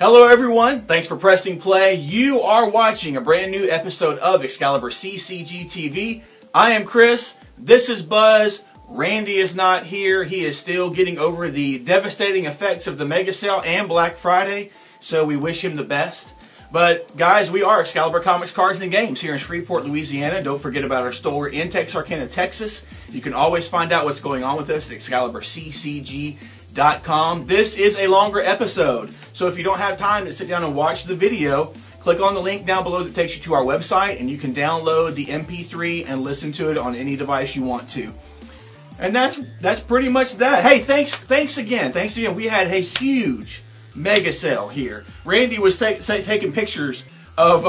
Hello everyone, thanks for pressing play. You are watching a brand new episode of ExcaliburCCGTV. I am Chris, this is Buzz. Randy is not here. He is still getting over the devastating effects of the Mega Sale and Black Friday, so we wish him the best. But guys, we are Excalibur Comics, Cards, and Games here in Shreveport, Louisiana. Don't forget about our store in Texarkana, Texas. You can always find out what's going on with us at ExcaliburCCG.com. This is a longer episode, so if you don't have time to sit down and watch the video, click on the link down below that takes you to our website, and you can download the MP3 and listen to it on any device you want to. And that's pretty much that. Hey, thanks again. We had a huge Mega Sale here. Randy was taking pictures of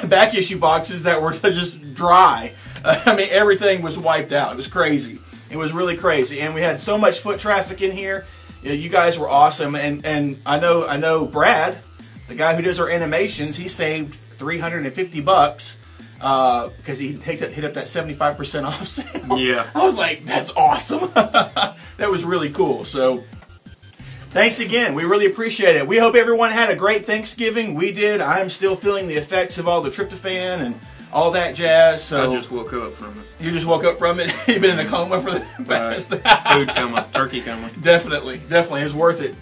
back issue boxes that were just dry. I mean, everything was wiped out. It was crazy. It was really crazy, and we had so much foot traffic in here. You guys were awesome, and I know Brad, the guy who does our animations, he saved $350 because he hit up that 75% off sale. Yeah, I was like, that's awesome. That was really cool. So thanks again. We really appreciate it. We hope everyone had a great Thanksgiving. We did. I am still feeling the effects of all the tryptophan and all that jazz. So I just woke up from it. You just woke up from it? You've been in a coma for the past. Food coma, turkey coma. Definitely. It was worth it.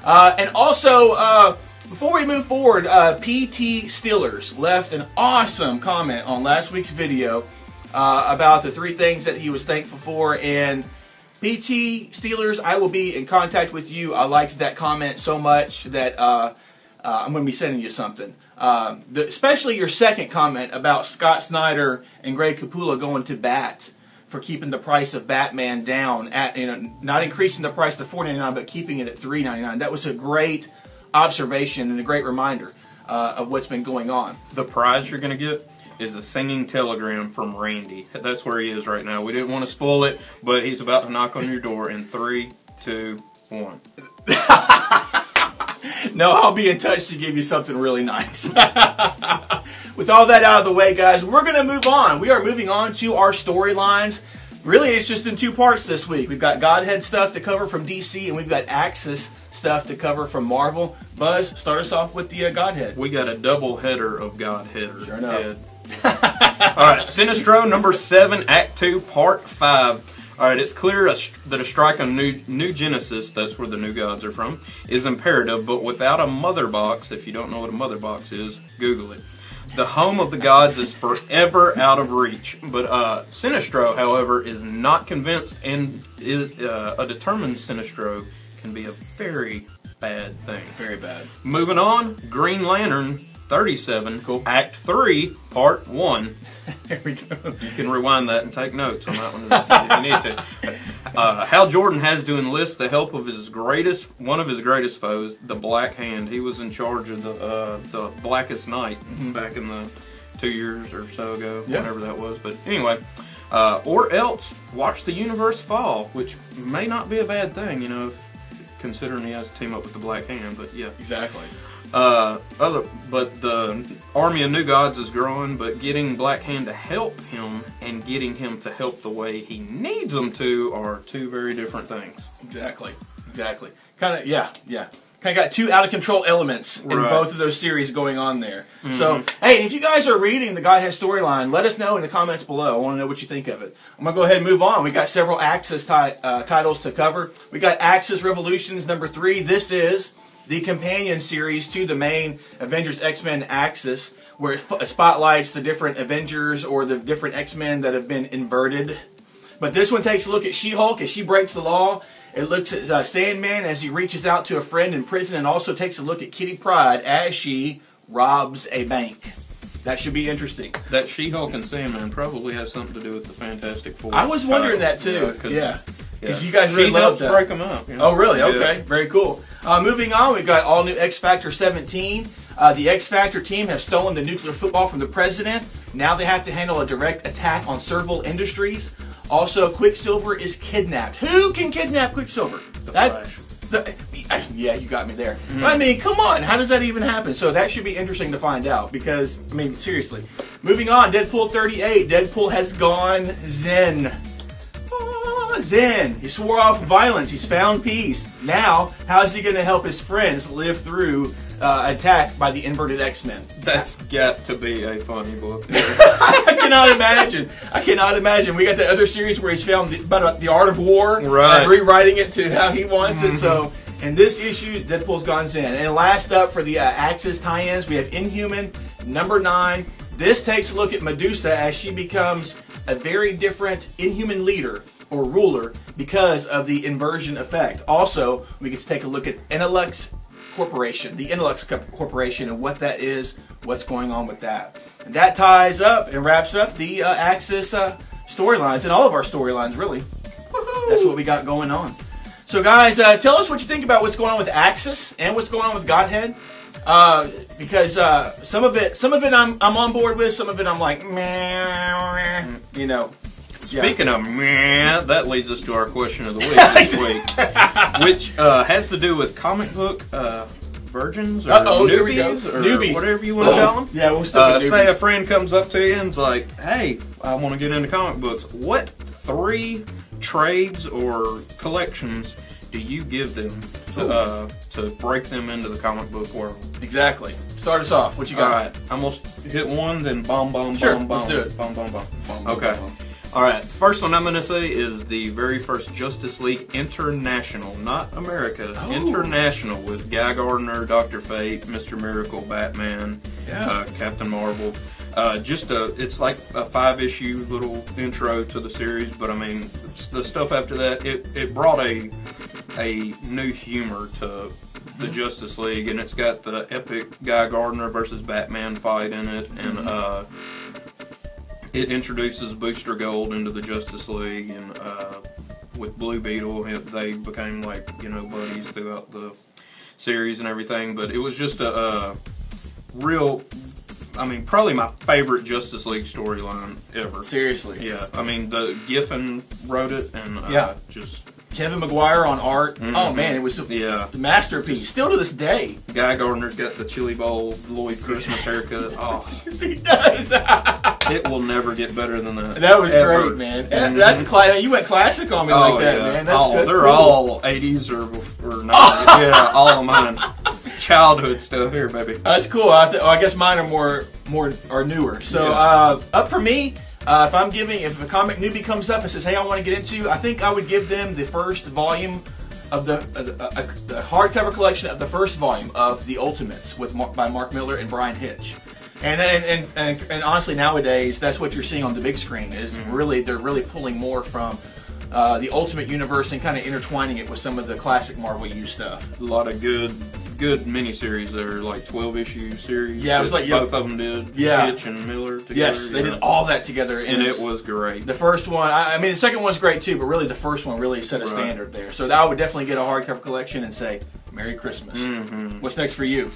And also, before we move forward, PT Steelers left an awesome comment on last week's video about the 3 things that he was thankful for. And PT Steelers, I will be in contact with you. I liked that comment so much that I'm going to be sending you something. Especially your second comment about Scott Snyder and Greg Capullo going to bat for keeping the price of Batman down at, not increasing the price to $4.99 but keeping it at $3.99. That was a great observation and a great reminder of what's been going on. The prize you're going to get is a singing telegram from Randy. That's where he is right now. We didn't want to spoil it, but he's about to knock on your door in 3, 2, 1. No, I'll be in touch to give you something really nice. With all that out of the way, guys, we're going to move on. We are moving on to our storylines. Really, it's just in 2 parts this week. We've got Godhead stuff to cover from DC, and we've got Axis stuff to cover from Marvel. Buzz, start us off with the Godhead. We got a double header of Godhead. Sure enough. Alright, Sinestro number 7, Act 2, Part 5. Alright, it's clear that a strike on New Genesis, that's where the new gods are from, is imperative, but without a mother box, if you don't know what a mother box is, Google it. The home of the gods is forever out of reach. But Sinestro, however, is not convinced, and a determined Sinestro can be a very bad thing. Very bad. Moving on, Green Lantern 37, cool. Act 3, Part 1. There we go. You can rewind that and take notes on that one if you need to. Hal Jordan has to enlist the help of one of his greatest foes, the Black Hand. He was in charge of the Blackest Night back in the 2 years or so ago, whatever that was. But anyway, or else watch the universe fall, which may not be a bad thing, considering he has to team up with the Black Hand. But yeah, exactly. But the army of new gods is growing, but getting Black Hand to help him and getting him to help the way he needs him to are 2 very different things. Exactly. Kind of, yeah. Kind of got 2 out of control elements in both of those series going on there. So, hey, if you guys are reading the Godhead storyline, let us know in the comments below. I want to know what you think of it. I'm going to go ahead and move on. We got several Axis titles to cover. We got Axis Revolutions number 3. This is the companion series to the main Avengers X-Men Axis, where it spotlights the different Avengers or the different X-Men that have been inverted. But this one takes a look at She-Hulk as she breaks the law. It looks at Sandman as he reaches out to a friend in prison, and also takes a look at Kitty Pryde as she robs a bank. That should be interesting. That She-Hulk and Sandman probably has something to do with the Fantastic Four. I was wondering that too. Because you guys really love that. Break them up. Oh, really? Okay. Very cool. Moving on, we've got all new X Factor 17. The X Factor team have stolen the nuclear football from the president. Now they have to handle a direct attack on Serval Industries. Also, Quicksilver is kidnapped. Who can kidnap Quicksilver? The Flash. Yeah, you got me there. I mean, come on. How does that even happen? So that should be interesting to find out because, I mean, seriously. Moving on, Deadpool 38. Deadpool has gone zen. Zen. He swore off violence. He's found peace. Now, how's he going to help his friends live through attack by the inverted X-Men? That's got to be a funny book. I cannot imagine. I cannot imagine. We got the other series where he's found about the art of war, right, and rewriting it to how he wants it. So, in this issue, Deadpool's gone Zen. And last up for the Axis tie-ins, we have Inhuman number 9. This takes a look at Medusa as she becomes a very different Inhuman leader or ruler because of the inversion effect. Also, we get to take a look at Intelux Corporation, the Intelux Corporation, and what that is, what's going on with that. And that ties up and wraps up the Axis storylines, and all of our storylines, really. Woohoo! That's what we got going on. So, guys, tell us what you think about what's going on with Axis and what's going on with Godhead. Because some of it I'm on board with, some of it I'm like, meh, you know. Speaking of meh, that leads us to our question of the week this week, which has to do with comic book virgins or newbies or newbies, whatever you want to call them. Yeah, we'll still say a friend comes up to you and's like, "Hey, I want to get into comic books. What 3 trades or collections do you give them to break them into the comic book world?" Exactly. Start us off. What you got? All right. I'm going to hit one, then bomb, bomb, sure, bomb, bomb. Let's do it. Bomb, bomb, bomb. Bomb, okay. Bomb, bomb. All right. First one I'm going to say is the very first Justice League International, not America. Oh. International with Guy Gardner, Dr. Fate, Mr. Miracle, Batman, Captain Marvel. It's like a 5-issue little intro to the series, but I mean, the stuff after that, it brought a new humor to the Justice League, and it's got the epic Guy Gardner versus Batman fight in it, and it introduces Booster Gold into the Justice League, and with Blue Beetle, they became like, you know, buddies throughout the series and everything. But it was just a real, I mean, probably my favorite Justice League storyline ever. Seriously. Yeah, I mean, the Giffen wrote it, and just Kevin McGuire on art. Oh man, it was a masterpiece. Still to this day. Guy Gardner's got the Chili Bowl Lloyd Christmas haircut. Oh, yes, he does. It will never get better than that. That was great, man. And that's you went classic on me like that, man. That's they're cool. All 80s or 90s. Yeah, all of mine. Childhood stuff here, baby. That's cool. I guess mine are more newer. So up for me. If a comic newbie comes up and says, "Hey, I want to get into," I think I would give them the first volume of the hardcover collection of the first volume of the Ultimates by Mark Millar and Brian Hitch. And honestly, nowadays, that's what you're seeing on the big screen. Is they're really pulling more from the Ultimate Universe and kind of intertwining it with some of the classic Marvel U stuff. A lot of good miniseries there, like 12-issue series. Yeah, it was like both of them did. Yeah, Hitch and Miller together. Yes, they did all that together, and it was great. The first one, I mean, the second one's great too, but really the first one really set a standard there. So I would definitely get a hardcover collection and say Merry Christmas. What's next for you?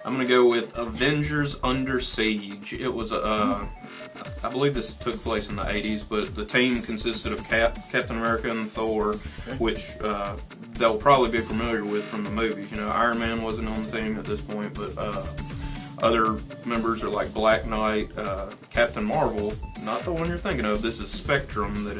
I'm going to go with Avengers Under Siege. It was I believe this took place in the 80s, but the team consisted of Captain America and Thor, which they'll probably be familiar with from the movies. You know, Iron Man wasn't on the team at this point, but other members are like Black Knight, Captain Marvel, not the one you're thinking of. This is Spectrum that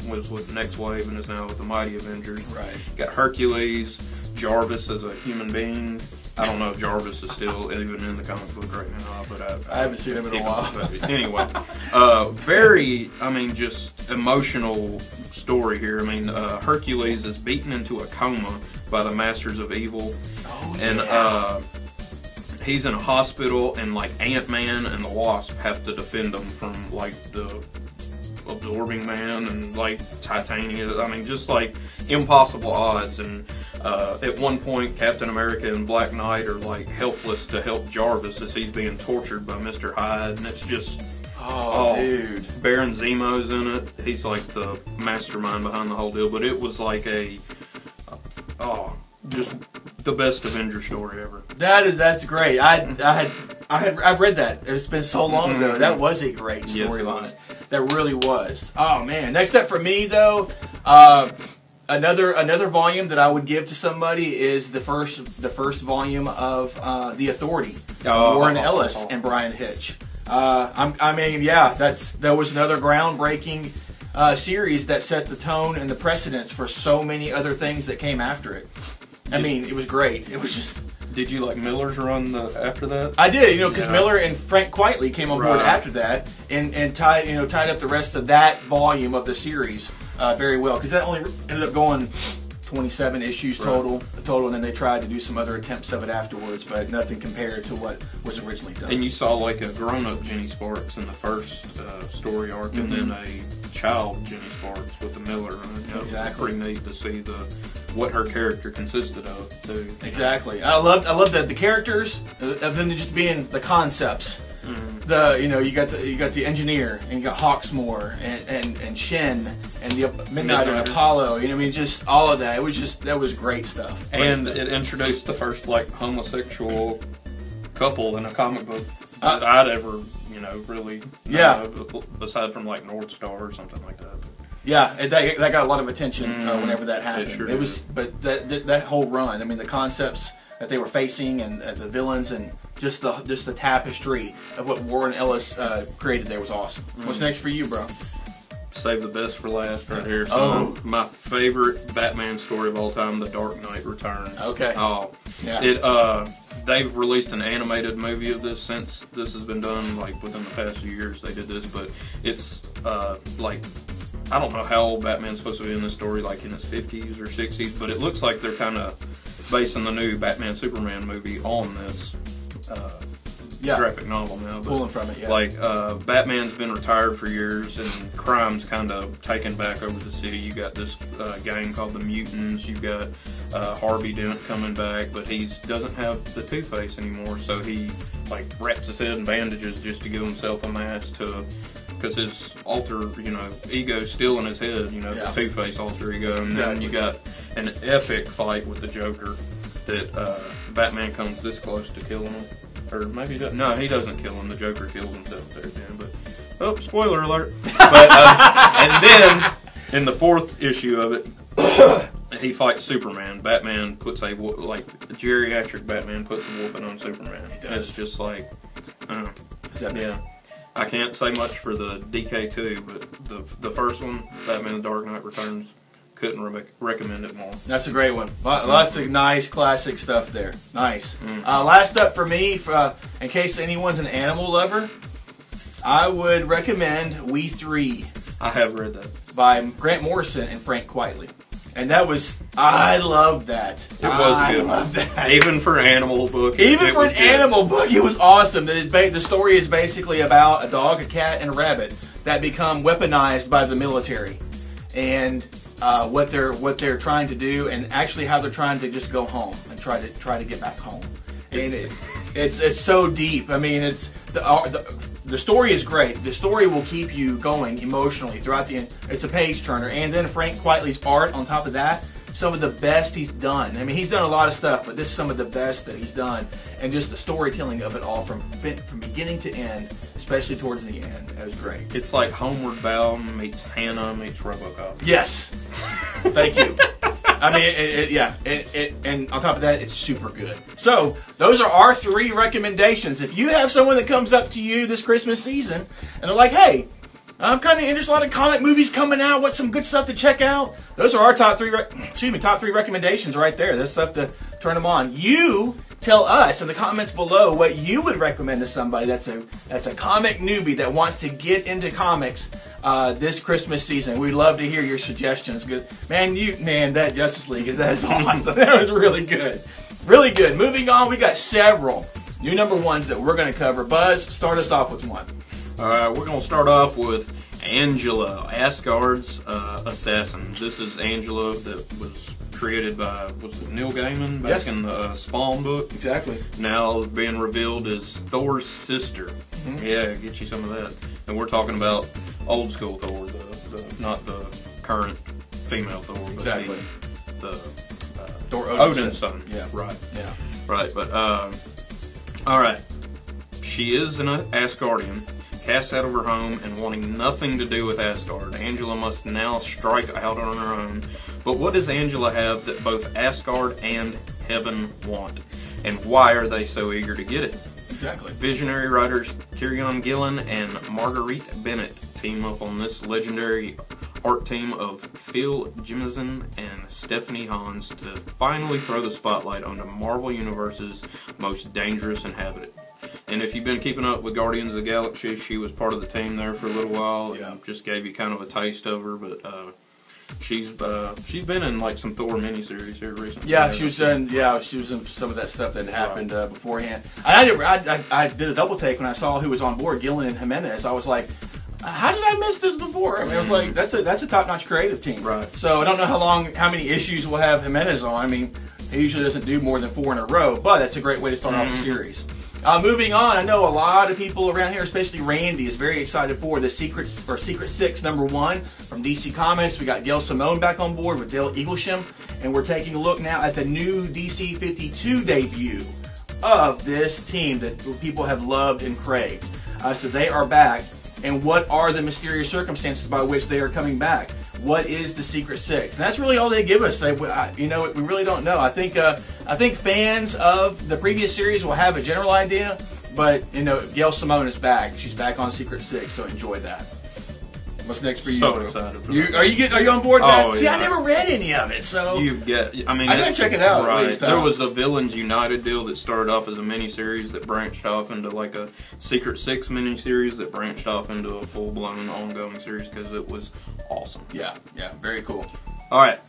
was with Next Wave and is now with the Mighty Avengers. Right. Got Hercules, Jarvis as a human being. I don't know if Jarvis is still even in the comic book right now, but I haven't seen him in a while. Anyway, very, I mean, just emotional story here. I mean, Hercules is beaten into a coma by the Masters of Evil, and he's in a hospital, and like Ant-Man and the Wasp have to defend him from like the Absorbing Man and like Titanium. I mean, just like impossible odds. And at one point, Captain America and Black Knight are like helpless to help Jarvis as he's being tortured by Mr. Hyde, and it's just dude. Baron Zemo's in it. He's like the mastermind behind the whole deal. But it was like just the best Avenger story ever. That's great. I've read that. It's been so long ago. That was a great storyline. Yes, that really was. Oh man. Next up for me though, another volume that I would give to somebody is the first volume of The Authority, Warren Ellis and Brian Hitch. That was another groundbreaking series that set the tone and the precedence for so many other things that came after it. I mean, it was great. It was just... Did you like Miller's run after that? I did, because Miller and Frank Quitely came on board after that and tied up the rest of that volume of the series very well, because that only ended up going 27 issues total, and then they tried to do some other attempts of it afterwards, but nothing compared to what was originally done. And you saw like a grown-up Jenny Sparks in the first story arc, and then a child Jenny Sparks with the Miller run. Exactly. Pretty neat to see what her character consisted of too. Exactly. I love the characters of them just being the concepts. You got the engineer, and you got Hawksmoor and Shin and the Midnight and Apollo. I mean, just all of that. That was great stuff. And it introduced the first like homosexual couple in a comic book that I'd ever really know of, aside from like North Star or something like that. Yeah, that got a lot of attention whenever that happened. It was, but that whole run. I mean, the concepts that they were facing and the villains and just the tapestry of what Warren Ellis created there was awesome. What's next for you, bro? Save the best for last right here. So my favorite Batman story of all time, The Dark Knight Returns. Okay. Oh, yeah. They've released an animated movie of this since this has been done. Like within the past few years, they did this, but it's like. I don't know how old Batman's supposed to be in this story, like in his 50s or 60s, but it looks like they're kind of basing the new Batman-Superman movie on this graphic novel now. But pulling from it, yeah. Like, Batman's been retired for years, and crime's kind of taken back over the city. You got this gang called the Mutants. You've got Harvey Dent coming back, but he doesn't have the Two-Face anymore, so he like wraps his head in bandages just to give himself a mask because his alter, ego's still in his head, the Two-Face alter ego. And then you got an epic fight with the Joker that Batman comes this close to killing him. Or maybe he doesn't. No, he doesn't kill him. The Joker kills himself there again. But, spoiler alert. But, and then, in the fourth issue of it, he fights Superman. Batman puts geriatric Batman puts a whooping on Superman. It's just like, I can't say much for the DK2, but the first one, Batman: The Dark Knight Returns, couldn't recommend it more. That's a great one. Lots of nice classic stuff there. Nice. Last up for me, in case anyone's an animal lover, I would recommend We Three. I have read that. By Grant Morrison and Frank Quitely. And I love that. It was good. I love that. Even for an animal book. Even for an animal book, it was awesome. The story is basically about a dog, a cat, and a rabbit that become weaponized by the military. And what they're trying to do, and actually how they're trying to just go home and try to get back home. And it's so deep. I mean, it's the story is great. The story will keep you going emotionally throughout the end. It's a page turner, and then Frank Quitely's art on top of that. Some of the best he's done. I mean, he's done a lot of stuff, but this is some of the best that he's done, and just the storytelling of it all from beginning to end, especially towards the end. It was great. It's like Homeward Bound meets Hannah meets Robocop. Yes. Thank you. I mean, and on top of that, it's super good. So, those are our 3 recommendations. If you have someone that comes up to you this Christmas season, and they're like, hey, I'm kind of interested in a lot of comic movies coming out, what's some good stuff to check out? Those are our top 3 recommendations right there. That's stuff to turn them on. You tell us in the comments below what you would recommend to somebody that's a comic newbie that wants to get into comics this Christmas season. We'd love to hear your suggestions. Good man, that Justice League, that is awesome. That was really good. Really good. Moving on, we got several new number 1s that we're going to cover. Buzz, start us off with one. Alright, we're going to start off with Angela, Asgard's assassin. This is Angela that was created by, Neil Gaiman back in the Spawn book? Exactly. Now being revealed as Thor's sister. Mm-hmm. Yeah, get you some of that. And we're talking about old school Thor, not the current female Thor. Exactly. The Thor Odin's son. Yeah. Right. Yeah. Right, but, alright. She is an Asgardian, cast out of her home and wanting nothing to do with Asgard. Angela must now strike out on her own. But what does Angela have that both Asgard and Heaven want? And why are they so eager to get it? Exactly. Visionary writers Kieron Gillen and Marguerite Bennett team up on this legendary art team of Phil Jimison and Stephanie Hans to finally throw the spotlight on the Marvel Universe's most dangerous inhabitant. And if you've been keeping up with Guardians of the Galaxy, she was part of the team there for a little while. Yeah. And just gave you kind of a taste of her, but she's been in like some Thor miniseries here recently. Yeah, she was in some of that stuff that happened beforehand. I did a double take when I saw who was on board, Gillen and Jimenez. I was like, how did I miss this before? I mean, I was like, that's a top-notch creative team. Right. So I don't know how many issues we'll have Jimenez on. I mean, he usually doesn't do more than 4 in a row, but that's a great way to start off the series. Moving on, I know a lot of people around here, especially Randy, is very excited for the Secret Six #1 from DC Comics. We got Gail Simone back on board with Dale Eaglesham, and we're taking a look now at the new DC 52 debut of this team that people have loved and craved. So they are back, and what are the mysterious circumstances by which they are coming back? What is the Secret Six? And that's really all they give us. We really don't know. I think fans of the previous series will have a general idea, but Gail Simone is back. She's back on Secret Six, so enjoy that. What's next for you? So excited. Are you on board with that? Oh, See, yeah. I never read any of it, so I gotta check it out. Right. At least, There was a Villains United deal that started off as a miniseries that branched off into like a Secret Six miniseries that branched off into a full-blown ongoing series because it was awesome. Yeah, very cool. All right.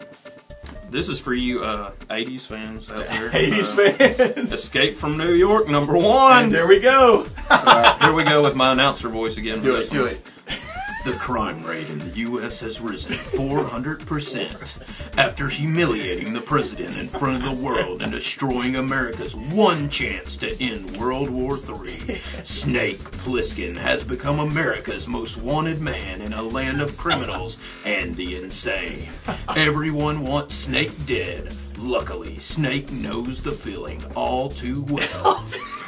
This is for you 80s fans out there. 80s fans. Escape from New York #1. And there we go. All right, here we go with my announcer voice again. Do it. The crime rate in the U.S. has risen 400% after humiliating the president in front of the world and destroying America's one chance to end World War III. Snake Plissken has become America's most wanted man in a land of criminals and the insane. Everyone wants Snake dead. Luckily, Snake knows the feeling all too well.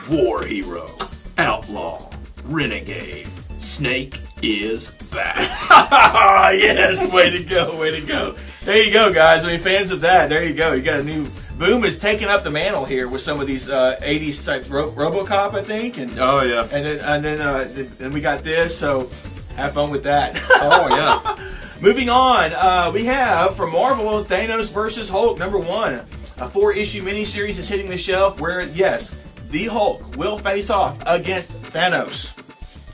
War hero, outlaw, renegade. Snake is back. Yes, way to go. There you go, guys. I mean, fans of that, there you go. You got a new... Boom is taking up the mantle here with some of these 80s type Robocop, I think. And, Oh, yeah. And then we got this, so have fun with that. Oh, yeah. Moving on, we have from Marvel, Thanos Vs Hulk #1. A 4-issue miniseries is hitting the shelf where, yes, the Hulk will face off against Thanos.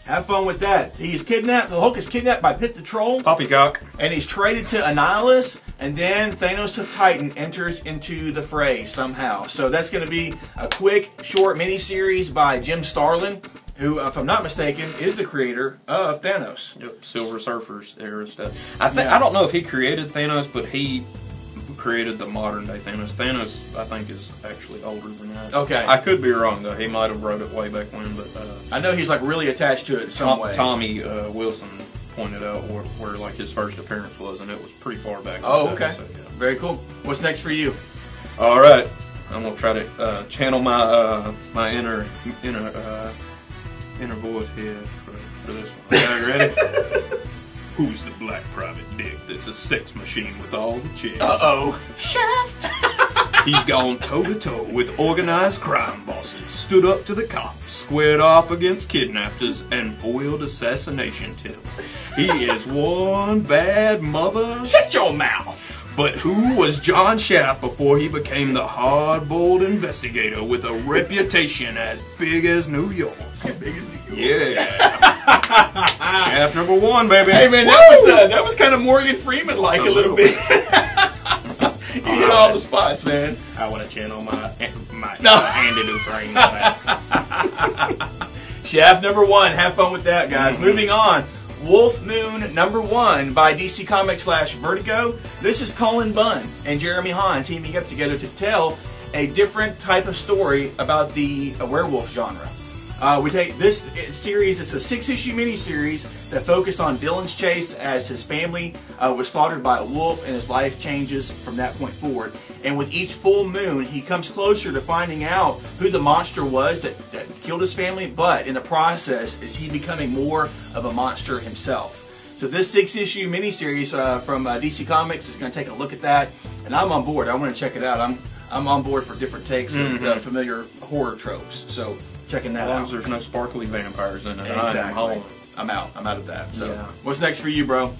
Have fun with that. He's kidnapped. The Hulk is kidnapped by Pit the Troll. Poppycock. And he's traded to Annihilus. And then Thanos of Titan enters into the fray somehow. So that's going to be a quick, short miniseries by Jim Starlin, who, if I'm not mistaken, is the creator of Thanos. Yep, Silver Surfers era stuff. I don't know if he created Thanos, but he created the modern day Thanos. Thanos, I think, is actually older than that. Okay. I could be wrong, though. He might have wrote it way back when, but... I know he's, like, really attached to it in some ways. Tommy Wilson pointed out where, like, his first appearance was, and it was pretty far back. Oh, okay. So, yeah. Very cool. What's next for you? All right. I'm going to try to channel my my inner voice here for this one. Okay, you ready? Who's the black private dick that's a sex machine with all the chicks? Uh-oh. Shaft! He's gone toe-to-toe with organized crime bosses, stood up to the cops, squared off against kidnappers, and foiled assassination tips. He is one bad mother... Shut your mouth! But who was John Shaft before he became the hard-boiled investigator with a reputation as big as New York? As big as New York. Yeah. Shaft #1, baby. Hey, man, that was kind of Morgan Freeman-like a little bit. You hit all the spots, man. I want to channel my Andy Dufresne. Shaft #1. Have fun with that, guys. Moving on. Wolf Moon #1 by DC Comics /Vertigo. This is Colin Bunn and Jeremy Hahn teaming up together to tell a different type of story about the werewolf genre. We take this series, it's a 6-issue miniseries that focused on Dylan's chase as his family was slaughtered by a wolf and his life changes from that point forward. And with each full moon, he comes closer to finding out who the monster was that killed his family, but in the process, is he becoming more of a monster himself. So this 6-issue miniseries from DC Comics is going to take a look at that, and I'm on board. I want to check it out. I'm on board for different takes of the familiar horror tropes. So checking that out. As long as there's no sparkly vampires in it, exactly. I'm home. I'm out of that. So yeah. What's next for you, bro?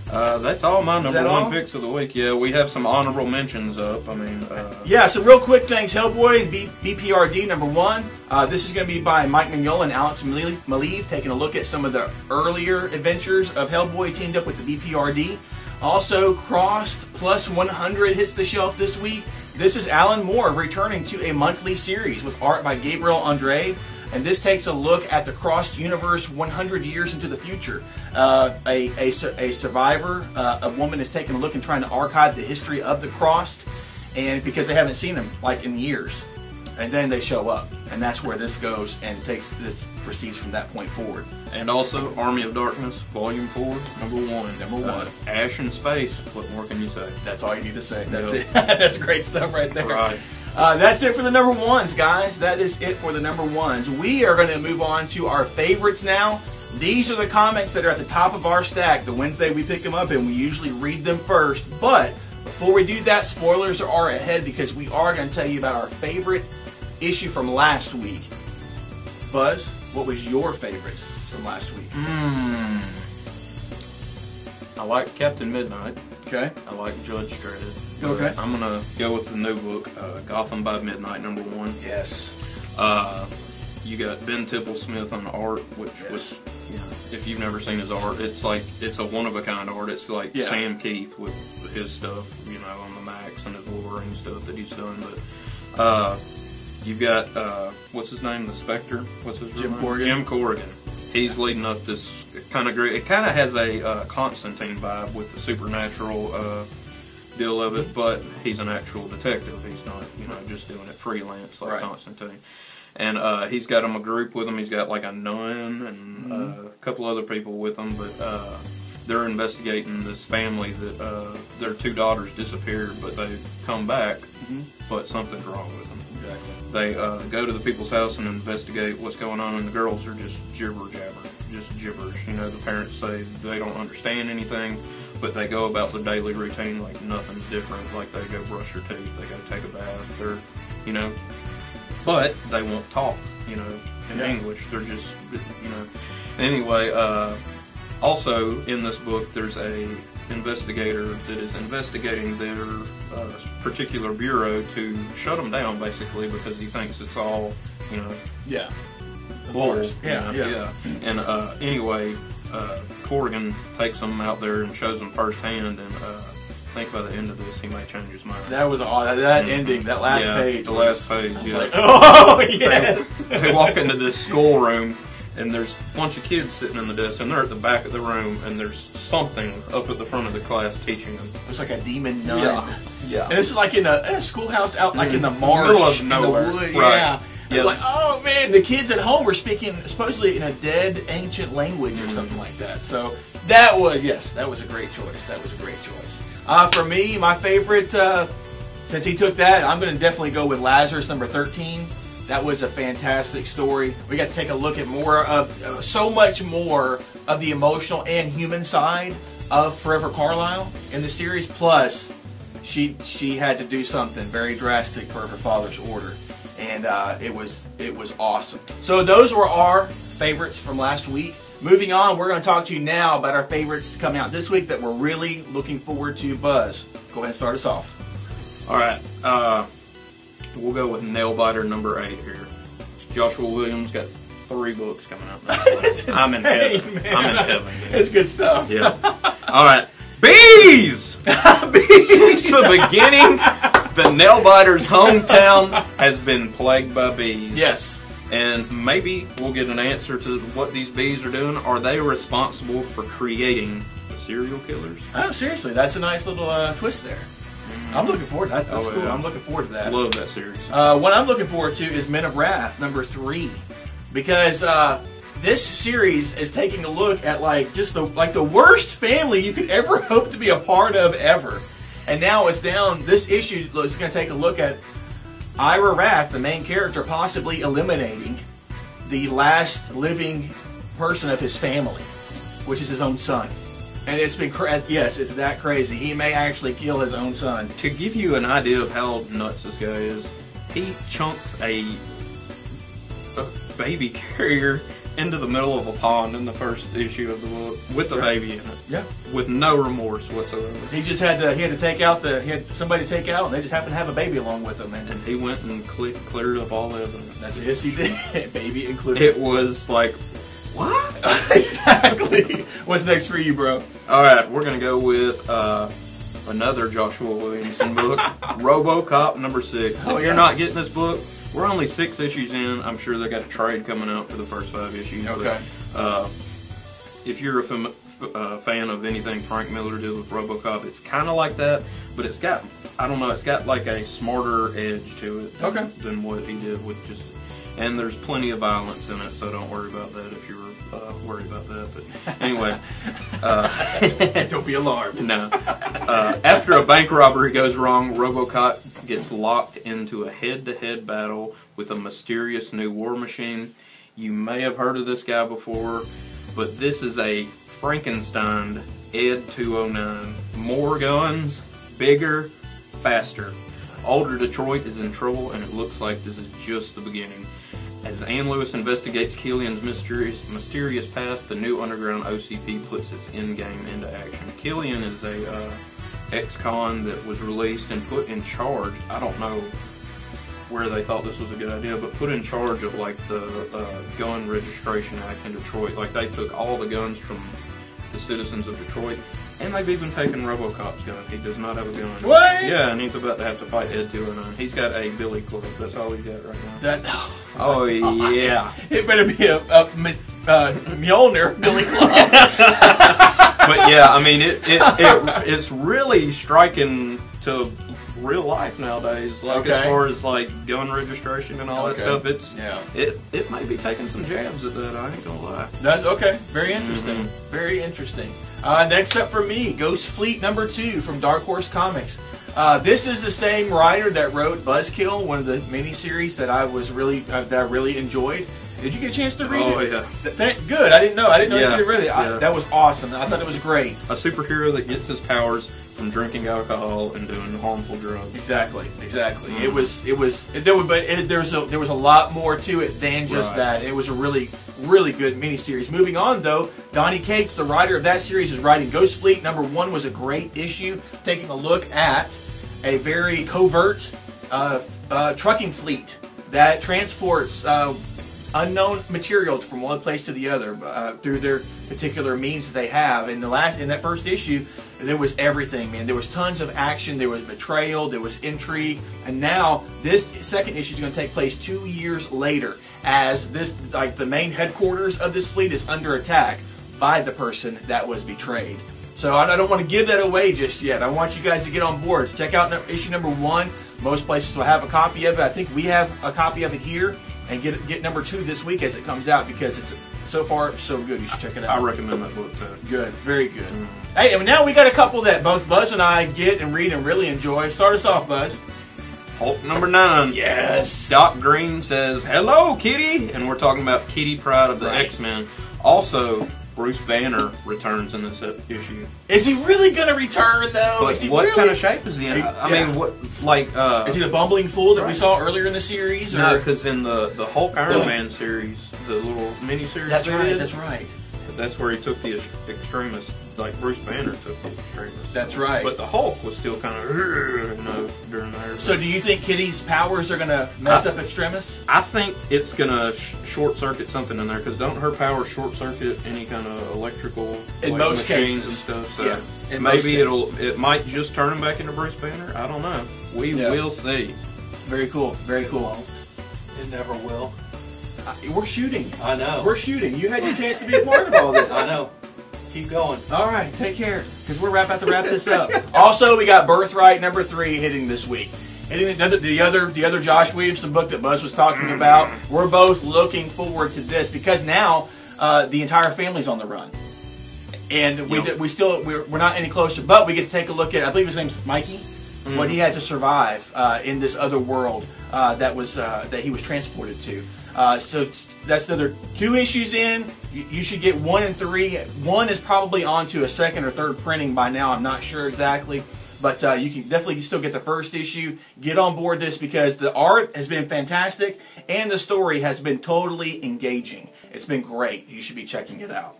That's all my number all? one picks of the week. Yeah, we have some honorable mentions up. I mean, yeah, some real quick things. Hellboy and B.P.R.D. number 1. This is going to be by Mike Mignola and Alex Maleev, taking a look at some of the earlier adventures of Hellboy teamed up with the B.P.R.D. Also, Crossed Plus 100 hits the shelf this week. This is Alan Moore returning to a monthly series with art by Gabriel Andrade. And this takes a look at the Crossed universe 100 years into the future. A survivor, a woman, is taking a look and trying to archive the history of the Crossed, and because they haven't seen them like in years. And then they show up, and that's where this goes, and proceeds from that point forward. And also, Army of Darkness, Volume 4, number 1. Number 1. Ash in Space. What more can you say? That's all you need to say. That's it. That's great stuff right there. Right. That's it for the number 1s, guys. That is it for the number 1s. We are going to move on to our favorites now. These are the comics that are at the top of our stack. The Wednesday we pick them up, and we usually read them first. But before we do that, spoilers are ahead, because we are going to tell you about our favorite issue from last week. Buzz, what was your favorite from last week? I like Captain Midnight. Okay. I like Judge Dredd. Okay. I'm going to go with the new book, Gotham by Midnight, number 1. Yes. You got Ben Tipple-Smith on the art, which was, you know, if you've never seen his art, it's a one-of-a-kind art. It's like Sam Keith with his stuff, you know, on the Max and his Wolverine stuff that he's done. But you've got, what's his name, the Spectre? What's his Jim name? Corrigan. Jim Corrigan. He's leading up this kind of great. It kind of has a Constantine vibe with the supernatural deal of it, but he's an actual detective. He's not, you know, just doing it freelance like Constantine. And he's got him a group with him. He's got like a nun and a couple other people with him, but they're investigating this family that their 2 daughters disappeared, but they come back, but something's wrong with them. Exactly. They go to the people's house and investigate what's going on, and the girls are just jibber-jabber, just gibberish. You know, the parents say they don't understand anything, but they go about the daily routine like nothing's different. Like they go brush their teeth, they go take a bath, they're, you know, but they won't talk, you know, in English. They're just, you know. Anyway, also in this book, there's a investigator that is investigating their particular bureau to shut them down, basically, because he thinks it's all, you know, bull. Yeah. And anyway, Corrigan takes them out there and shows them firsthand, and I think by the end of this, he may change his mind. That was that ending, that last page. The last page, like, oh, yes! They walk into this schoolroom, and there's a bunch of kids sitting in the desk, and they're at the back of the room, and there's something up at the front of the class teaching them. It's like a demon nun. Yeah. And this is like in a schoolhouse out, like in the marsh, middle of nowhere. in the wood. Right. It's like, oh man, the kids at home were speaking supposedly in a dead ancient language or something like that. So that was a great choice. That was a great choice. For me, my favorite, since he took that, I'm going to definitely go with Lazarus number 13. That was a fantastic story. We got to take a look at more of, so much more of the emotional and human side of Forever Carlisle in the series. Plus, she had to do something very drastic per her father's order, and it was awesome. So those were our favorites from last week. Moving on, we're going to talk to you now about our favorites coming out this week that we're really looking forward to. Buzz, go ahead and start us off. All right. We'll go with Nailbiter number 8 here. Joshua Williams got 3 books coming out. I'm in heaven. Man. I'm in heaven. Man. It's good stuff. Yeah. All right. Bees! Since the beginning, the Nailbiter's hometown has been plagued by bees. Yes. And maybe we'll get an answer to what these bees are doing. Are they responsible for creating the serial killers? Oh, seriously. That's a nice little twist there. I'm looking forward to that. That's cool. Yeah. I'm looking forward to that. Love that series. What I'm looking forward to is Men of Wrath number 3, because this series is taking a look at just the worst family you could ever hope to be a part of ever, and now it's down. This issue is going to take a look at Ira Wrath, the main character, possibly eliminating the last living person of his family, which is his own son. And it's been yes, it's that crazy. He may actually kill his own son. To give you an idea of how nuts this guy is, he chunks a baby carrier into the middle of a pond in the first issue of the book with the baby in it. Yeah. With no remorse whatsoever. He just had to take out he had somebody to take out, and they just happened to have a baby along with them, and He went and cleared up all the evidence. that's it. Yes, he did. Baby included. It was like, what? Exactly. What's next for you, bro? All right, we're gonna go with another Joshua Williamson book, RoboCop #6. Oh, If you're not getting this book, we're only 6 issues in. I'm sure they got a trade coming out for the first 5 issues. Okay. But, if you're a fan of anything Frank Miller did with RoboCop, it's kind of like that, but it's got, I don't know, it's got like a smarter edge to it than what he did with just. And there's plenty of violence in it, so don't worry about that if you're worried about that. But anyway. Don't be alarmed. No. After a bank robbery goes wrong, Robocop gets locked into a head-to-head battle with a mysterious new war machine. You may have heard of this guy before, but this is a Frankenstein Ed 209. More guns, bigger, faster. Older Detroit is in trouble, and it looks like this is just the beginning. As Ann Lewis investigates Killian's mysterious past, the new underground OCP puts its endgame into action. Killian is a ex-con that was released and put in charge. I don't know where they thought this was a good idea, but put in charge of like the Gun Registration Act in Detroit. Like they took all the guns from the citizens of Detroit. And they've even taken Robocop's gun. He does not have a gun. What? Yeah, and he's about to have to fight Ed 209. He's got a billy club. That's all he's got right now. Oh, yeah. It better be a Mjolnir Billy Club. But yeah, I mean, it's really striking to real life nowadays. Like as far as like gun registration and all that stuff, it might be taking some jabs at that. I ain't gonna lie. That's okay. Very interesting. Very interesting. Next up for me, Ghost Fleet #2 from Dark Horse Comics. This is the same writer that wrote Buzzkill, one of the miniseries that I really enjoyed. Did you get a chance to read it? Oh yeah. Good. I didn't know you did read it. Yeah. That was awesome. I thought it was great. A superhero that gets his powers from drinking alcohol and doing harmful drugs. Exactly. There was a lot more to it than just that. It was a really good miniseries. Moving on though, Donnie Cates, the writer of that series, is writing Ghost Fleet. #1 was a great issue, taking a look at a very covert trucking fleet that transports unknown material from one place to the other through their particular means that they have. In that first issue, there was everything, man. There was tons of action, there was betrayal, there was intrigue, and now this second issue is going to take place 2 years later, as the main headquarters of this fleet is under attack by the person that was betrayed. So I don't want to give that away just yet. I want you guys to get on board. Check out issue #1. Most places will have a copy of it. I think we have a copy of it here. And get #2 this week as it comes out, because it's so far so good. You should check it out. I recommend that book too. Good, very good. Hey, and now we got a couple that both Buzz and I get and read and really enjoy. Start us off, Buzz. Hulk #9. Yes. Doc Green says, "Hello, Kitty," and we're talking about Kitty Pryde of the X-Men. Also, Bruce Banner returns in this issue. Is he really going to return though? But what kind of shape is he in? I mean, what is he the bumbling fool that we saw earlier in the series? No, because in the Hulk Iron Man series, the little mini series. That's right. That's where he took the extremists, like Bruce Banner took the extremists. That's right. But the Hulk was still kind of, during there. So do you think Kitty's powers are going to mess up extremists? I think it's going to short circuit something in there, because don't her powers short circuit any kind of electrical in most cases and stuff? So maybe it might just turn him back into Bruce Banner. I don't know. We will see. Very cool. Very cool. It never will. We're shooting. I know. We're shooting. You had your chance to be a part of all this. I know. Keep going. All right, take care, because we're about to wrap this up. Also, we got Birthright #3 hitting this week. Hitting the other Josh Williamson book that Buzz was talking about. We're both looking forward to this, because now the entire family's on the run, and we're not any closer. But we get to take a look at, I believe his name's Mikey, what he had to survive in this other world that he was transported to. So that's another 2 issues in. You should get 1 and 3. 1 is probably on to a second or third printing by now. I'm not sure exactly. But you can definitely still get the first issue. Get on board this because the art has been fantastic and the story has been totally engaging. It's been great. You should be checking it out.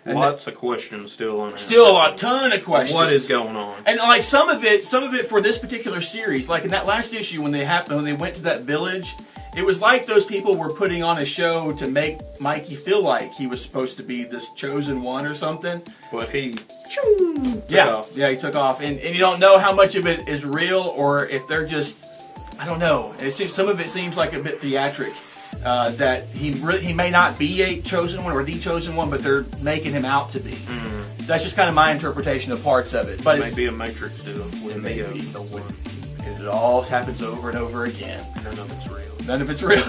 And lots of questions still on it. Still a ton of questions. What is going on? And like some of it for this particular series, like in that last issue when they went to that village, it was like those people were putting on a show to make Mikey feel like he was supposed to be this chosen one or something. But he he took off, and you don't know how much of it is real or if they're just, I don't know. It seems some of it seems like a bit theatric. That he may not be a chosen one or the chosen one, but they're making him out to be. That's just kind of my interpretation of parts of it. But it may be a Matrix deal with the one. It all happens over and over again. None of it's real. None of it's real.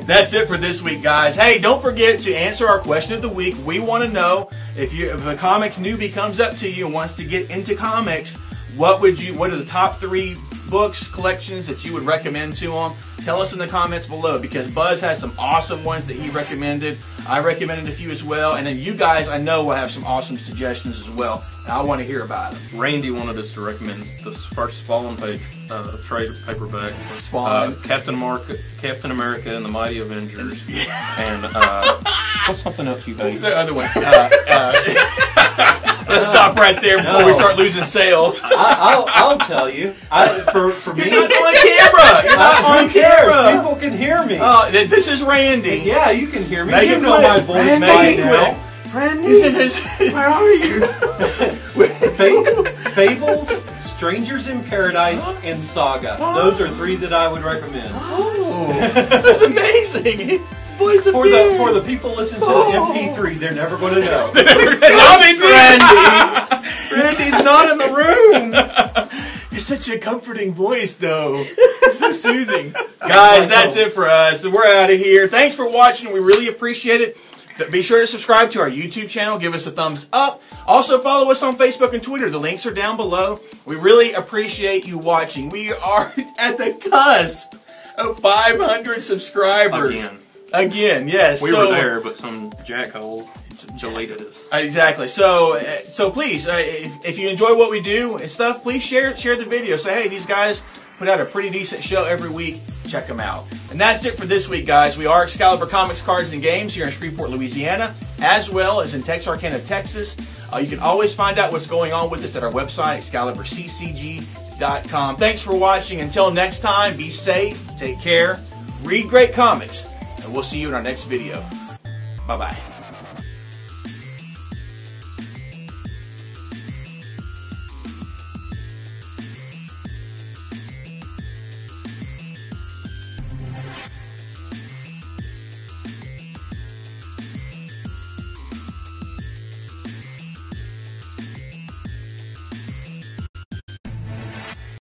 That's it for this week, guys. Hey, don't forget to answer our question of the week. We want to know if a comics newbie comes up to you and wants to get into comics, what are the top 3 books, collections that you would recommend to them? Tell us in the comments below, because Buzz has some awesome ones that he recommended. I recommended a few as well, and then you guys, I know, will have some awesome suggestions as well. And I want to hear about them. Randy wanted us to recommend the first Spawn page trade paperback. Spawn. Captain America and the Mighty Avengers. And what's something else you hate? The other one. Let's stop right there before we start losing sales. I'll tell you. For me, You're not on camera. You're not on who cares? camera. People can hear me. This is Randy. Yeah, you can hear me. Make You it know quick. my voice by Randy, now. Randy. He's in his. Where are you? Fables, Strangers in Paradise, and Saga. Those are 3 that I would recommend. Oh, that's amazing. Voice of For the people listening to the MP3, they're never going to know. Randy's not in the room. You're such a comforting voice, though. It's so soothing. Guys, that's it for us. We're out of here. Thanks for watching. We really appreciate it. Be sure to subscribe to our YouTube channel. Give us a thumbs up. Also, follow us on Facebook and Twitter. The links are down below. We really appreciate you watching. We are at the cusp of 500 subscribers. Again, yes. We were there, but some jackhole deleted us. Exactly. So please, if you enjoy what we do and stuff, please share the video. Say, hey, these guys put out a pretty decent show every week. Check them out. And that's it for this week, guys. We are Excalibur Comics, Cards, and Games here in Shreveport, Louisiana, as well as in Texarkana, Texas. You can always find out what's going on with us at our website, ExcaliburCCG.com. Thanks for watching. Until next time, be safe, take care, read great comics, and we'll see you in our next video. Bye-bye.